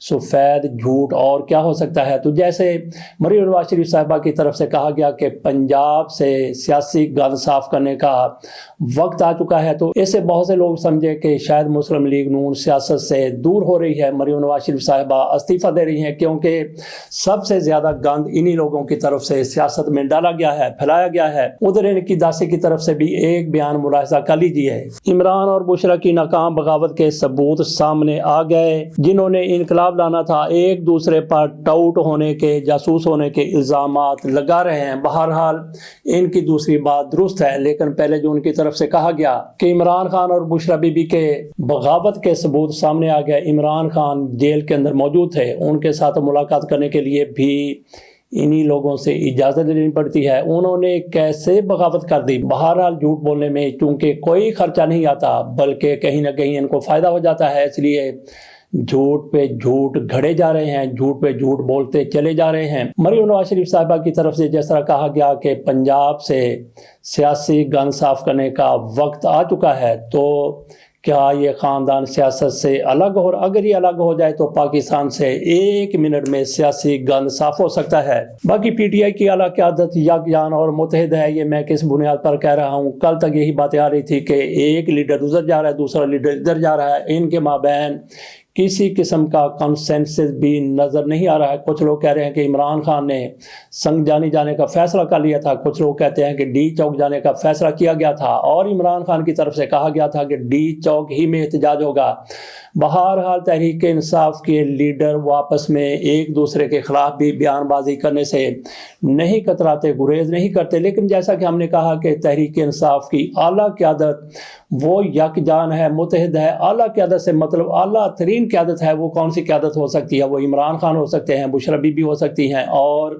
سفید جھوٹ اور کیا ہو سکتا ہے؟ تو جیسے مریم نواز شریف صاحبہ کی طرف سے کہا گیا کہ پنجاب سے سیاسی گند صاف کرنے کا وقت آ چکا ہے، تو اس سے بہت سے لوگ سمجھے کہ شاید مسلم لیگ نون سیاست سے دور ہو رہی ہے، مریم نواز شریف صاحبہ استعفیٰ دے رہی ہیں، کیونکہ سب سے زیادہ گند انہی لوگوں کی طرف سے سیاست میں ڈالا گیا ہے، پھیلایا گیا ہے۔ ادھر ان کی داسی کی طرف سے بھی ایک بیان ملاحظہ کر لیجیے۔ عمران اور بشرا کی ناکام بغاوت کے ثبوت سامنے آ گئے، جنہوں نے انقلاب لانا تھا ایک دوسرے پر ٹاؤٹ ہونے کے، جاسوس ہونے کے الزامات لگا رہے ہیں۔ بہرحال ان کی دوسری بات درست ہے، لیکن پہلے جو ان کی طرف سے کہا گیا کہ عمران خان اور بشرا بی بی کے بغاوت کے ثبوت سامنے آ گئے، عمران خان جیل کے اندر موجود تھے، ان کے ساتھ ملاقات کرنے کے لیے بھی انہی لوگوں سے اجازت لینی پڑتی ہے۔ انہوں نے کیسے بغاوت کر دی؟ بہرحال جھوٹ بولنے میں چونکہ کوئی خرچہ نہیں آتا، بلکہ کہیں نہ کہیں ان کو فائدہ ہو جاتا ہے، اس لیے جھوٹ پہ جھوٹ گھڑے جا رہے ہیں، جھوٹ پہ جھوٹ بولتے چلے جا رہے ہیں۔ مریم نواز شریف صاحبہ کی طرف سے جس طرح کہا گیا کہ پنجاب سے سیاسی گند صاف کرنے کا وقت آ چکا ہے، تو کیا یہ خاندان سیاست سے الگ ہو؟ اگر یہ الگ ہو جائے تو پاکستان سے ایک منٹ میں سیاسی گند صاف ہو سکتا ہے۔ باقی پی ٹی آئی کی اعلیٰ قیادت یکجان اور متحد ہے، یہ میں کس بنیاد پر کہہ رہا ہوں؟ کل تک یہی باتیں آ رہی تھی کہ ایک لیڈر ادھر جا رہا ہے، دوسرا لیڈر ادھر جا رہا ہے، ان کے مابین کسی قسم کا کنسنسس بھی نظر نہیں آ رہا ہے۔ کچھ لوگ کہہ رہے ہیں کہ عمران خان نے سنگجانی جانے کا فیصلہ کر لیا تھا، کچھ لوگ کہتے ہیں کہ ڈی چوک جانے کا فیصلہ کیا گیا تھا، اور عمران خان کی طرف سے کہا گیا تھا کہ ڈی چوک ہی میں احتجاج ہوگا۔ بہرحال تحریک انصاف کے لیڈر واپس میں ایک دوسرے کے خلاف بھی بیان بازی کرنے سے نہیں کتراتے، گریز نہیں کرتے، لیکن جیسا کہ ہم نے کہا کہ تحریک انصاف کی اعلیٰ قیادت وہ یکجان ہے، متحد ہے۔ اعلیٰ قیادت سے مطلب اعلیٰ ترین قیادت ہے، وہ کون سی قیادت ہو سکتی ہے؟ وہ عمران خان ہو سکتے ہیں، بشرا بی بی ہو سکتی ہیں، اور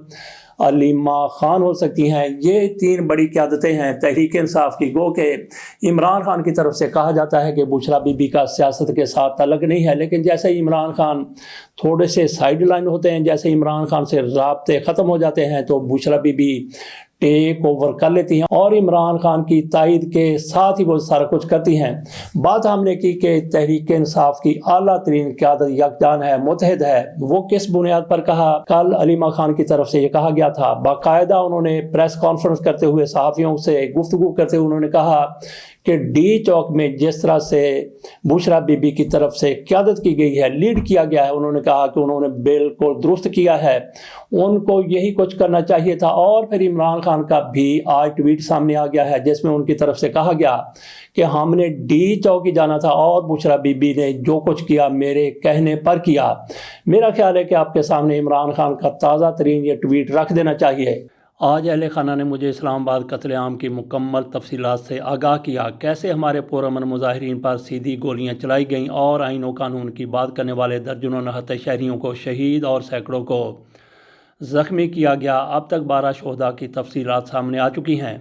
علیمہ خان ہو سکتی ہیں۔ یہ تین بڑی قیادتیں ہیں تحریک انصاف کی۔ گو کہ عمران خان کی طرف سے کہا جاتا ہے کہ بشرا بی بی کا سیاست کے ساتھ تعلق نہیں ہے، لیکن جیسے ہی عمران خان تھوڑے سے سائیڈ لائن ہوتے ہیں، جیسے عمران خان سے رابطے ختم ہو جاتے ہیں، تو بشرا بی بی ٹیک اوور کر لیتی ہیں اور عمران خان کی تائید کے ساتھ ہی وہ سارا کچھ کرتی ہیں۔ بات ہم نے کی کہ تحریک انصاف کی اعلیٰ ترین قیادت یکجان ہے، متحد ہے۔ وہ کس بنیاد پر کہا؟ کل علیمہ خان کی طرف سے یہ کہا گیا تھا، باقاعدہ انہوں نے پریس کانفرنس کرتے ہوئے صحافیوں سے گفتگو کرتے ہوئے انہوں نے کہا کہ ڈی چوک میں جس طرح سے بشرا بی بی کی طرف سے قیادت کی گئی ہے، لیڈ کیا گیا ہے، انہوں نے کہا کہ انہوں نے بالکل درست کیا ہے، ان کو یہی کچھ کرنا چاہیے تھا۔ اور پھر عمران خان کا بھی آج ٹویٹ سامنے آ گیا ہے، جس میں ان کی طرف سے کہا گیا کہ ہم نے ڈی چوک ہی جانا تھا اور بشرا بی بی نے جو کچھ کیا میرے کہنے پر کیا۔ میرا خیال ہے کہ آپ کے سامنے عمران خان کا تازہ ترین یہ ٹویٹ رکھ دینا چاہیے۔ آج اہل خانہ نے مجھے اسلام آباد قتل عام کی مکمل تفصیلات سے آگاہ کیا، کیسے ہمارے پرامن مظاہرین پر سیدھی گولیاں چلائی گئیں اور آئین و قانون کی بات کرنے والے درجنوں نہتے شہریوں کو شہید اور سینکڑوں کو زخمی کیا گیا۔ اب تک 12 شہداء کی تفصیلات سامنے آ چکی ہیں۔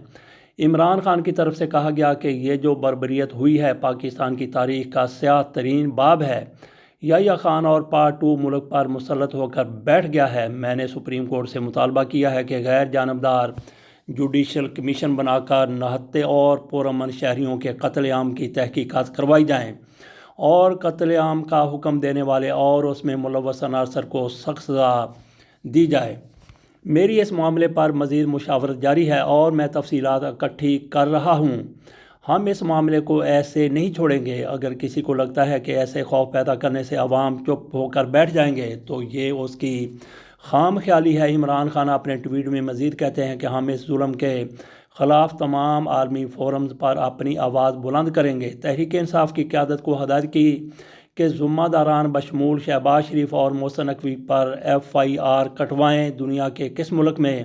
عمران خان کی طرف سے کہا گیا کہ یہ جو بربریت ہوئی ہے پاکستان کی تاریخ کا سیاہ ترین باب ہے۔ یحییٰ خان اور پارٹ 2 ملک پر مسلط ہو کر بیٹھ گیا ہے۔ میں نے سپریم کورٹ سے مطالبہ کیا ہے کہ غیر جانبدار جوڈیشل کمیشن بنا کر نہتے اور پرامن شہریوں کے قتل عام کی تحقیقات کروائی جائیں اور قتل عام کا حکم دینے والے اور اس میں ملوث عناصر کو سخت سزا دی جائے۔ میری اس معاملے پر مزید مشاورت جاری ہے اور میں تفصیلات اکٹھی کر رہا ہوں۔ ہم اس معاملے کو ایسے نہیں چھوڑیں گے۔ اگر کسی کو لگتا ہے کہ ایسے خوف پیدا کرنے سے عوام چپ ہو کر بیٹھ جائیں گے تو یہ اس کی خام خیالی ہے۔ عمران خان اپنے ٹویٹ میں مزید کہتے ہیں کہ ہم اس ظلم کے خلاف تمام عالمی فورمز پر اپنی آواز بلند کریں گے۔ تحریک انصاف کی قیادت کو ہدایت کی کہ ذمہ داران بشمول شہباز شریف اور محسن نقوی پر FIR کٹوائیں۔ دنیا کے کس ملک میں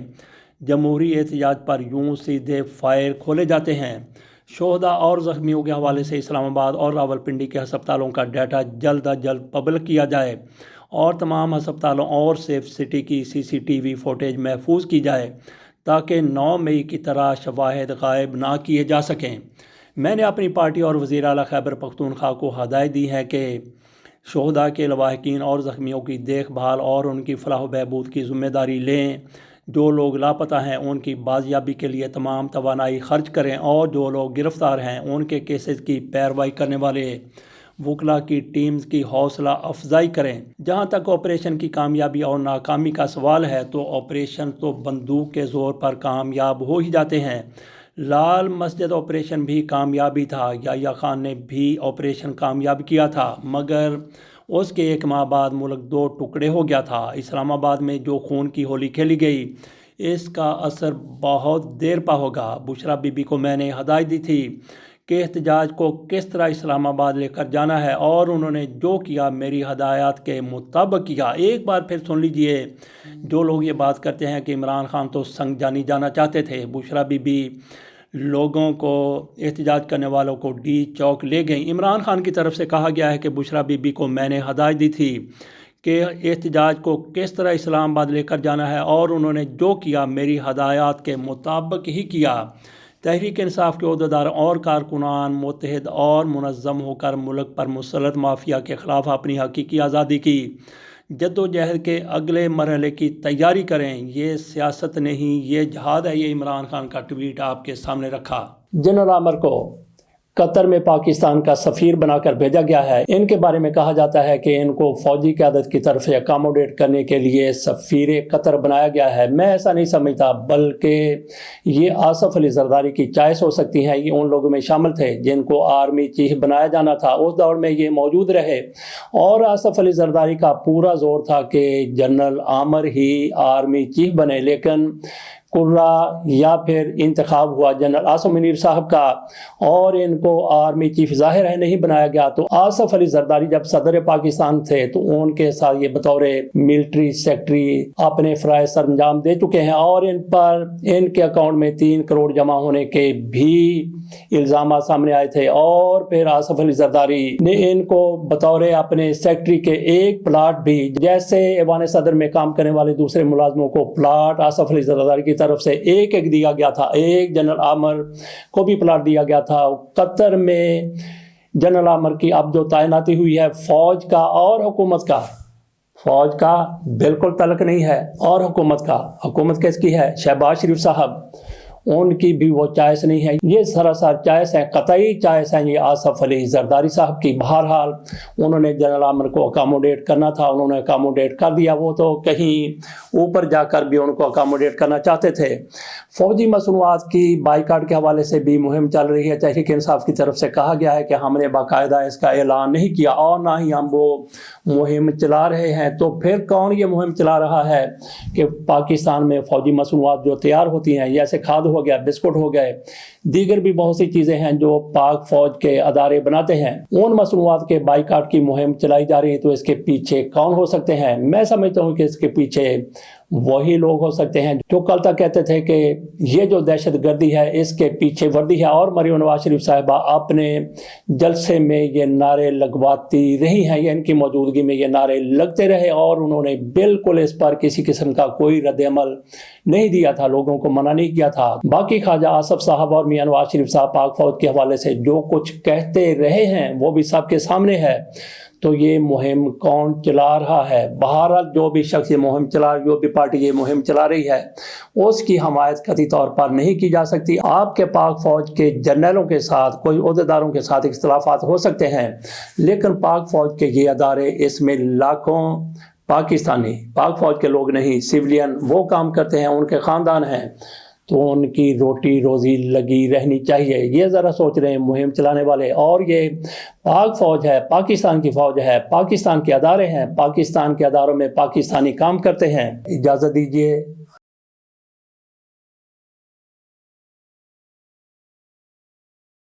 جمہوری احتجاج پر یوں سیدھے فائر کھولے جاتے ہیں؟ شہداء اور زخمیوں کے حوالے سے اسلام آباد اور راولپنڈی کے ہسپتالوں کا ڈیٹا جلد از جلد پبلک کیا جائے اور تمام ہسپتالوں اور سیف سٹی کی CCTV فوٹیج محفوظ کی جائے تاکہ 9 مئی کی طرح شواہد غائب نہ کیے جا سکیں۔ میں نے اپنی پارٹی اور وزیر اعلیٰ خیبر پختونخوا کو ہدایت دی ہے کہ شہداء کے لواحقین اور زخمیوں کی دیکھ بھال اور ان کی فلاح و بہبود کی ذمہ داری لیں۔ جو لوگ لاپتہ ہیں ان کی بازیابی کے لیے تمام توانائی خرچ کریں اور جو لوگ گرفتار ہیں ان کے کیسز کی پیروائی کرنے والے وکلا کی ٹیمز کی حوصلہ افزائی کریں۔ جہاں تک آپریشن کی کامیابی اور ناکامی کا سوال ہے تو آپریشن تو بندوق کے زور پر کامیاب ہو ہی جاتے ہیں۔ لال مسجد آپریشن بھی کامیابی تھا، یحییٰ خان نے بھی آپریشن کامیاب کیا تھا، مگر اس کے 1 ماہ بعد ملک 2 ٹکڑے ہو گیا تھا۔ اسلام آباد میں جو خون کی ہولی کھیلی گئی اس کا اثر بہت دیر پا ہوگا۔ بشرا بی بی کو میں نے ہدایت دی تھی کہ احتجاج کو کس طرح اسلام آباد لے کر جانا ہے، اور انہوں نے جو کیا میری ہدایات کے مطابق کیا۔ ایک بار پھر سن لیجئے، جو لوگ یہ بات کرتے ہیں کہ عمران خان تو سنگ جانی جانا چاہتے تھے، بشرا بی بی لوگوں کو، احتجاج کرنے والوں کو ڈی چوک لے گئیں۔ عمران خان کی طرف سے کہا گیا ہے کہ بشرا بی بی کو میں نے ہدایت دی تھی کہ احتجاج کو کس طرح اسلام آباد لے کر جانا ہے، اور انہوں نے جو کیا میری ہدایات کے مطابق ہی کیا۔ تحریک انصاف کے عہدیدار اور کارکنان متحد اور منظم ہو کر ملک پر مسلط مافیا کے خلاف اپنی حقیقی آزادی کی جدوجہد کے اگلے مرحلے کی تیاری کریں۔ یہ سیاست نہیں، یہ جہاد ہے۔ یہ عمران خان کا ٹویٹ آپ کے سامنے رکھا۔ جنرل عامر کو قطر میں پاکستان کا سفیر بنا کر بھیجا گیا ہے۔ ان کے بارے میں کہا جاتا ہے کہ ان کو فوجی قیادت کی طرف سے اکاموڈیٹ کرنے کے لیے سفیر قطر بنایا گیا ہے۔ میں ایسا نہیں سمجھتا، بلکہ یہ آصف علی زرداری کی چوائس ہو سکتی ہے۔ یہ ان لوگوں میں شامل تھے جن کو آرمی چیف بنایا جانا تھا، اس دور میں یہ موجود رہے، اور آصف علی زرداری کا پورا زور تھا کہ جنرل عامر ہی آرمی چیف بنے، لیکن قرہ یا پھر انتخاب ہوا جنرل عاصم منیر صاحب کا، اور ان کو آرمی چیف ظاہر ہے نہیں بنایا گیا۔ تو آصف علی زرداری جب صدر پاکستان تھے تو ان کے ساتھ یہ بطور ملٹری سیکٹری اپنے فرائض سر انجام دے چکے ہیں، اور ان پر ان کے اکاؤنٹ میں 3 کروڑ جمع ہونے کے بھی الزامات سامنے آئے تھے، اور پھر آصف علی زرداری نے ان کو بطور اپنے سیکٹری کے ایک پلاٹ بھی، جیسے ایوان صدر میں کام کرنے والے دوسرے ملازموں کو پلاٹ آصف علی زرداری کی طرف سے ایک دیا گیا تھا، ایک جنرل عامر کو بھی پلاٹ دیا گیا تھا۔ قطر میں جنرل عامر کی اب جو تعیناتی ہوئی ہے فوج کا اور حکومت کا، فوج کا بالکل تعلق نہیں ہے، اور حکومت کس کی ہے؟ شہباز شریف صاحب، ان کی بھی وہ چائس نہیں ہے، یہ سراسر چائس ہے، قطعی چائس ہے یہ آصف علی زرداری صاحب کی۔ بہرحال انہوں نے جنرل عامر کو اکاموڈیٹ کرنا تھا، انہوں نے اکاموڈیٹ کر دیا، وہ تو کہیں اوپر جا کر بھی ان کو اکاموڈیٹ کرنا چاہتے تھے۔ فوجی مصنوعات کی بائیکاٹ کے حوالے سے بھی مہم چل رہی ہے۔ تحریک انصاف کی طرف سے کہا گیا ہے کہ ہم نے باقاعدہ اس کا اعلان نہیں کیا، اور نہ ہی ہم وہ مہم چلا رہے ہیں۔ تو پھر کون یہ مہم چلا رہا ہے کہ پاکستان میں فوجی مصنوعات جو تیار ہوتی ہیں، جیسے کھاد ہو گیا، بسکٹ ہو گئے، دیگر بھی بہت سی چیزیں ہیں جو پاک فوج کے ادارے بناتے ہیں، ان مصنوعات کے بائیکاٹ کی مہم چلائی جا رہی ہے۔ تو اس کے پیچھے کون ہو سکتے ہیں؟ میں سمجھتا ہوں کہ اس کے پیچھے وہی لوگ ہو سکتے ہیں جو کل تک کہتے تھے کہ یہ جو دہشت گردی ہے اس کے پیچھے وردی ہے، اور مریم نواز شریف صاحبہ اپنے جلسے میں یہ نعرے لگواتی رہی ہیں، یہ ان کی موجودگی میں یہ نعرے لگتے رہے، اور انہوں نے بالکل اس پر کسی قسم کا کوئی رد عمل نہیں دیا تھا، لوگوں کو منع نہیں کیا تھا۔ باقی خواجہ آصف صاحب اور میاں نواز شریف صاحب پاک فوج کے حوالے سے جو کچھ کہتے رہے ہیں وہ بھی سب کے سامنے ہے۔ تو یہ مہم کون چلا رہا ہے؟ بہرحال جو بھی شخص یہ مہم چلا، جو بھی پارٹی یہ مہم چلا رہی ہے، اس کی حمایت قطعی طور پر نہیں کی جا سکتی۔ آپ کے پاک فوج کے جنرلوں کے ساتھ، کوئی عہدیداروں کے ساتھ اختلافات ہو سکتے ہیں، لیکن پاک فوج کے یہ ادارے، اس میں لاکھوں پاکستانی، پاک فوج کے لوگ نہیں، سیولین وہ کام کرتے ہیں، ان کے خاندان ہیں، تو ان کی روٹی روزی لگی رہنی چاہیے۔ یہ ذرا سوچ رہے ہیں مہم چلانے والے، اور یہ پاک فوج ہے، پاکستان کی فوج ہے، پاکستان کے ادارے ہیں، پاکستان کے اداروں میں پاکستانی کام کرتے ہیں۔ اجازت دیجیے